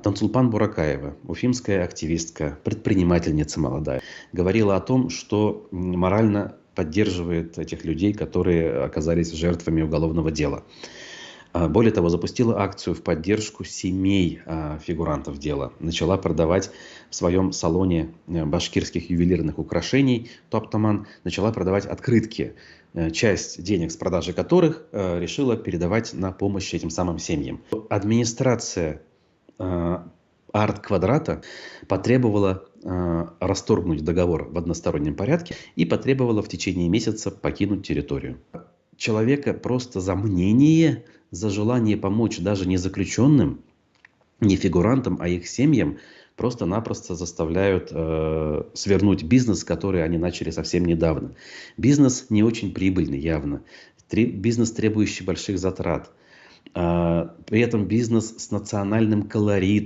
Тансулпан Буракаева, уфимская активистка, предпринимательница молодая, говорила о том, что морально поддерживает этих людей, которые оказались жертвами уголовного дела. Более того, запустила акцию в поддержку семей фигурантов дела. Начала продавать в своем салоне башкирских ювелирных украшений «Топтаман», начала продавать открытки, часть денег с продажи которых решила передавать на помощь этим самым семьям. Администрация Арт-Квадрата потребовала расторгнуть договор в одностороннем порядке и потребовала в течение месяца покинуть территорию. Человека просто за мнение, за желание помочь даже не заключенным, не фигурантам, а их семьям просто-напросто заставляют свернуть бизнес, который они начали совсем недавно. Бизнес не очень прибыльный явно, бизнес, требующий больших затрат. При этом бизнес с национальным колоритом.